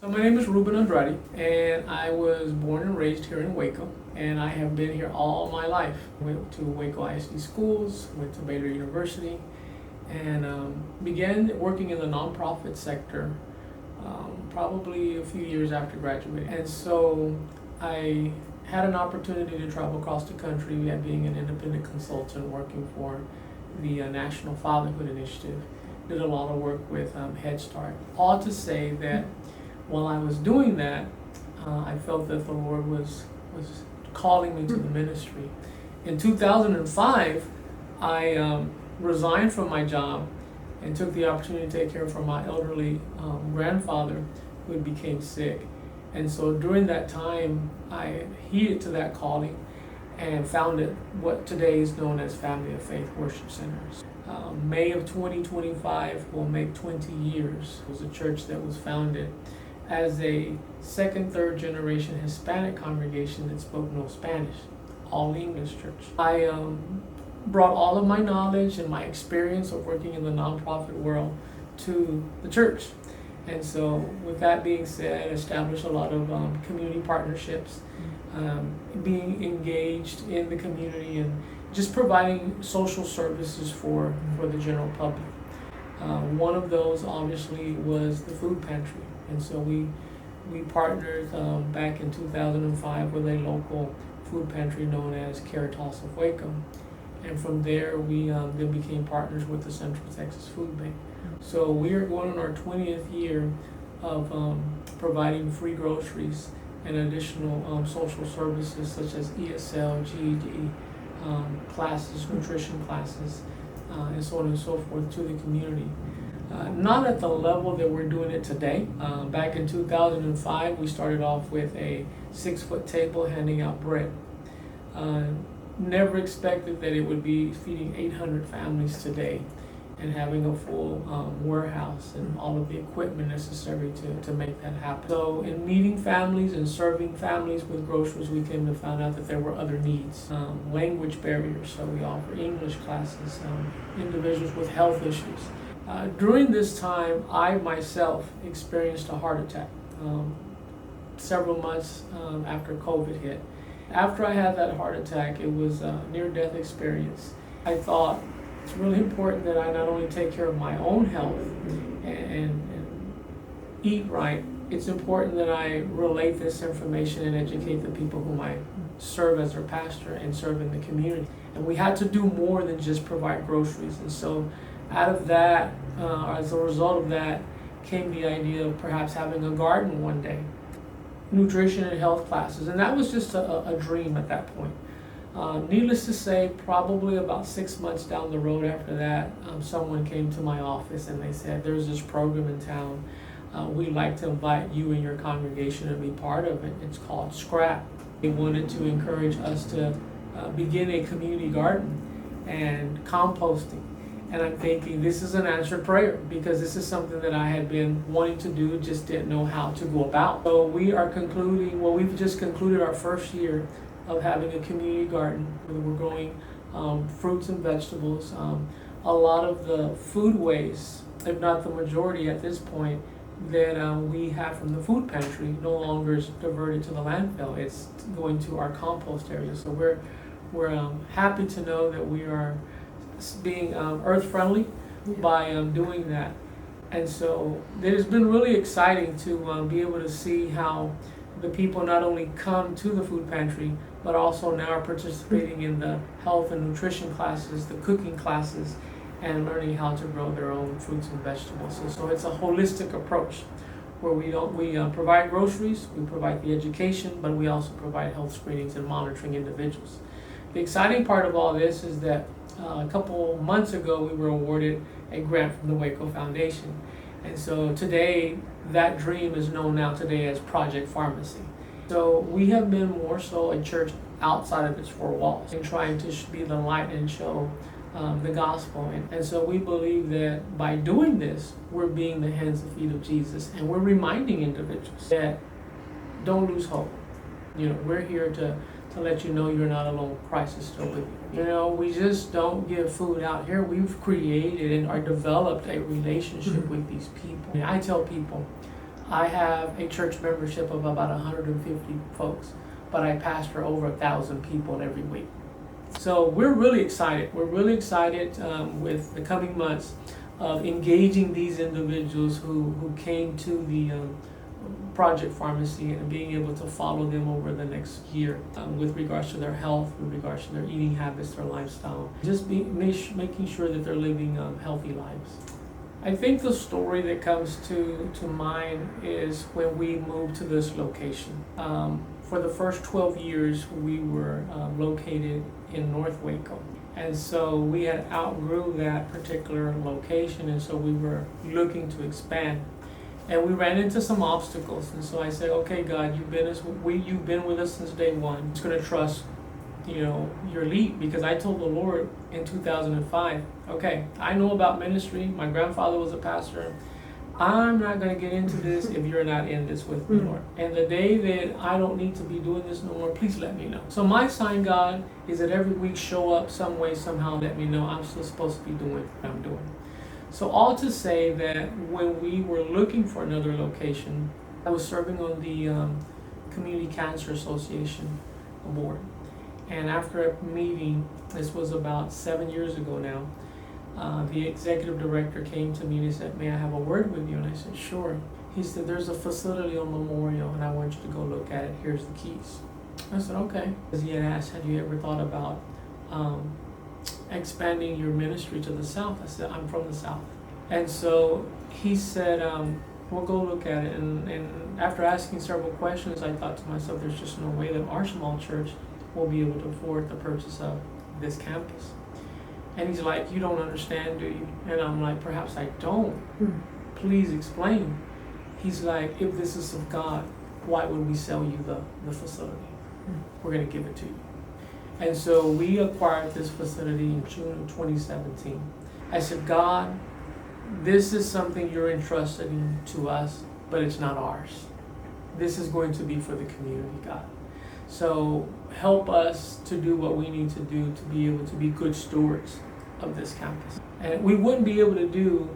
So my name is Ruben Andrade, and I was born and raised here in Waco, and I have been here all my life. Went to Waco ISD schools, went to Baylor University, and began working in the nonprofit sector probably a few years after graduating. And so I had an opportunity to travel across the country being an independent consultant working for the National Fatherhood Initiative. Did a lot of work with Head Start. All to say that while I was doing that, I felt that the Lord was calling me to the ministry. In 2005, I resigned from my job and took the opportunity to take care of my elderly grandfather who became sick. And so during that time, I heeded to that calling and founded what today is known as Family of Faith Worship Centers. May of 2025 will make 20 years. It was a church that was founded as a second, third generation Hispanic congregation that spoke no Spanish, all English church. I brought all of my knowledge and my experience of working in the nonprofit world to the church. And so with that being said, established a lot of community partnerships, being engaged in the community and just providing social services for the general public. One of those obviously was the food pantry. And so we partnered back in 2005 with a local food pantry known as Caritas of Waco. And from there, we then became partners with the Central Texas Food Bank. So we are going on our 20th year of providing free groceries and additional social services such as ESL, GED classes, nutrition classes, and so on and so forth to the community. Not at the level that we're doing it today. Back in 2005, we started off with a 6-foot table handing out bread. Never expected that it would be feeding 800 families today and having a full warehouse and all of the equipment necessary to make that happen. So in meeting families and serving families with groceries, we came to find out that there were other needs. Language barriers, so we offer English classes, individuals with health issues. During this time, I myself experienced a heart attack several months after COVID hit. After I had that heart attack, it was a near-death experience. I thought it's really important that I not only take care of my own health and eat right, it's important that I relate this information and educate the people whom I serve as their pastor and serve in the community. And we had to do more than just provide groceries. And so out of that, as a result of that, came the idea of perhaps having a garden one day, nutrition and health classes, and that was just a dream at that point. Needless to say, probably about 6 months down the road after that, someone came to my office and they said, there's this program in town. We'd like to invite you and your congregation to be part of it. It's called Scrap. They wanted to encourage us to begin a community garden and composting. And I'm thinking this is an answered prayer because this is something that I had been wanting to do, just didn't know how to go about. So we've just concluded our first year of having a community garden where we're growing fruits and vegetables. A lot of the food waste, if not the majority at this point, that we have from the food pantry no longer is diverted to the landfill. It's going to our compost area. So we're happy to know that we are being earth friendly by doing that. And so it has been really exciting to be able to see how the people not only come to the food pantry, but also now are participating in the health and nutrition classes, the cooking classes, and learning how to grow their own fruits and vegetables. So it's a holistic approach where we provide groceries, we provide the education, but we also provide health screenings and monitoring individuals. The exciting part of all this is that a couple months ago, we were awarded a grant from the Waco Foundation. And so today, that dream is known now today as Project Pharmacy. So we have been more so a church outside of its four walls and trying to be the light and show the gospel. And so we believe that by doing this, we're being the hands and feet of Jesus. And we're reminding individuals that don't lose hope. We're here to let you know you're not alone. Christ is still with you. We just don't give food out here. We've created and are developed a relationship with these people. I tell people, I have a church membership of about 150 folks, but I pastor over 1,000 people every week. So we're really excited. We're really excited with the coming months of engaging these individuals who came to the Project Pharmacy and being able to follow them over the next year with regards to their health, with regards to their eating habits, their lifestyle, just making sure that they're living healthy lives. I think the story that comes to mind is when we moved to this location. For the first 12 years, we were located in North Waco. And so we had outgrew that particular location, and so we were looking to expand. And we ran into some obstacles, and so I said, okay, God, you've been with us since day one. I'm just gonna trust, your lead, because I told the Lord in 2005, okay, I know about ministry. My grandfather was a pastor. I'm not gonna get into this if you're not in this with me, Lord. And the day that I don't need to be doing this no more, please let me know. So my sign, God, is that every week show up some way, somehow, let me know I'm still supposed to be doing what I'm doing. So all to say that when we were looking for another location, I was serving on the Community Cancer Association board. And after a meeting, this was about 7 years ago now, the executive director came to me and he said, may I have a word with you? And I said, sure. He said, there's a facility on Memorial and I want you to go look at it. Here's the keys. I said, okay. Because he had asked, had you ever thought about expanding your ministry to the South? I said, I'm from the South. And so he said, we'll go look at it. And after asking several questions, I thought to myself, there's just no way that our small church will be able to afford the purchase of this campus. And he's like, you don't understand, do you? And I'm like, perhaps I don't. Please explain. He's like, if this is of God, why would we sell you the facility? We're going to give it to you. And so we acquired this facility in June of 2017. I said, God, this is something you're entrusting to us, but it's not ours. This is going to be for the community, God. So help us to do what we need to do to be able to be good stewards of this campus. And we wouldn't be able to do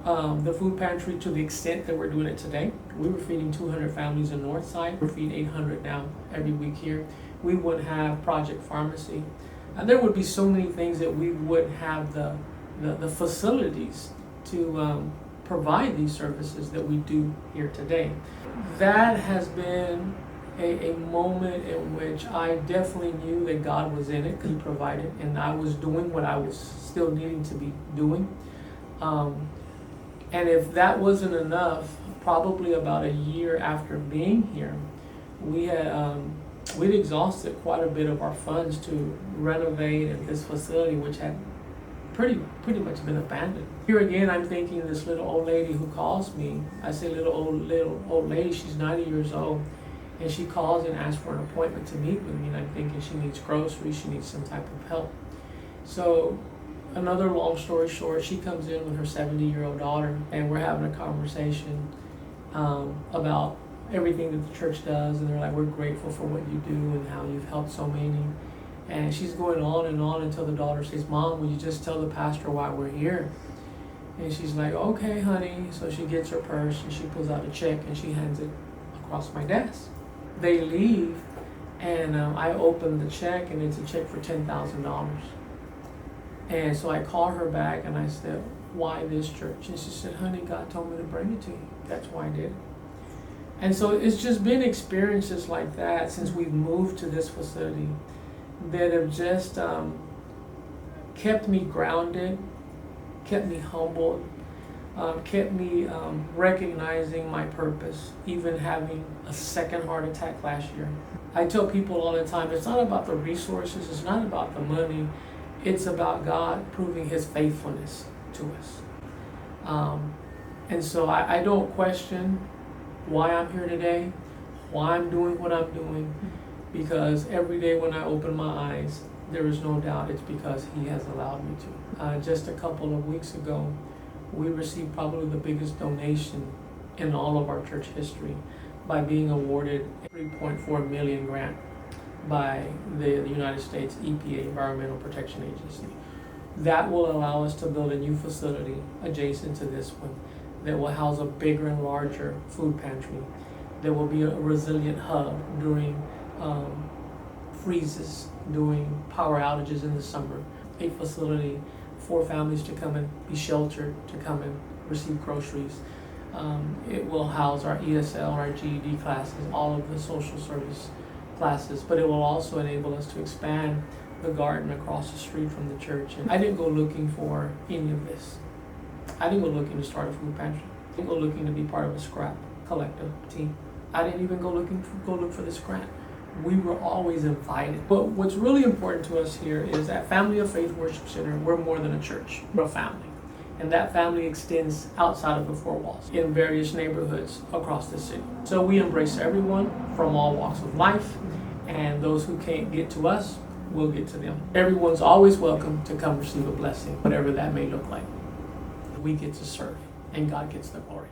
the food pantry to the extent that we're doing it today. We were feeding 200 families in Northside. We're feeding 800 now every week here. We wouldn't have Project Pharmacy. And there would be so many things that we wouldn't have the facilities to provide these services that we do here today. That has been a moment in which I definitely knew that God was in it, He provided, and I was doing what I was still needing to be doing. And if that wasn't enough, probably about a year after being here, we'd exhausted quite a bit of our funds to renovate this facility, which had pretty much been abandoned. Here again, I'm thinking this little old lady who calls me. I say little old lady, she's 90 years old. And she calls and asks for an appointment to meet with me, and I'm thinking she needs groceries, she needs some type of help. So another long story short, she comes in with her 70-year-old daughter, and we're having a conversation about everything that the church does, and they're like, we're grateful for what you do and how you've helped so many. And she's going on and on until the daughter says, Mom, will you just tell the pastor why we're here? And she's like, okay, honey. So she gets her purse and she pulls out a check and she hands it across my desk. They leave, and I open the check, and it's a check for $10,000. And so I call her back, and I said, why this church? And she said, honey, God told me to bring it to you. That's why I did it. And so it's just been experiences like that since we've moved to this facility that have just kept me grounded, kept me humbled, kept me recognizing my purpose, even having a second heart attack last year. I tell people all the time, it's not about the resources, it's not about the money, it's about God proving His faithfulness to us. And so I don't question why I'm here today, why I'm doing what I'm doing, because every day when I open my eyes, there is no doubt it's because He has allowed me to. Just a couple of weeks ago, we received probably the biggest donation in all of our church history by being awarded a $3.4 million grant by the United States EPA, Environmental Protection Agency. That will allow us to build a new facility adjacent to this one that will house a bigger and larger food pantry. There will be a resilient hub during freezes, during power outages in the summer. A facility for families to come and be sheltered, to come and receive groceries. It will house our ESL, our GED classes, all of the social service classes, but it will also enable us to expand the garden across the street from the church. And I didn't go looking for any of this. I didn't go looking to start a food pantry. I didn't go looking to be part of a scrap collective team. I didn't even go look for this grant. We were always invited. But what's really important to us here is at Family of Faith Worship Center, we're more than a church, we're a family. And that family extends outside of the four walls in various neighborhoods across the city. So we embrace everyone from all walks of life, and those who can't get to us, we'll get to them. Everyone's always welcome to come receive a blessing, whatever that may look like. We get to serve, and God gets the glory.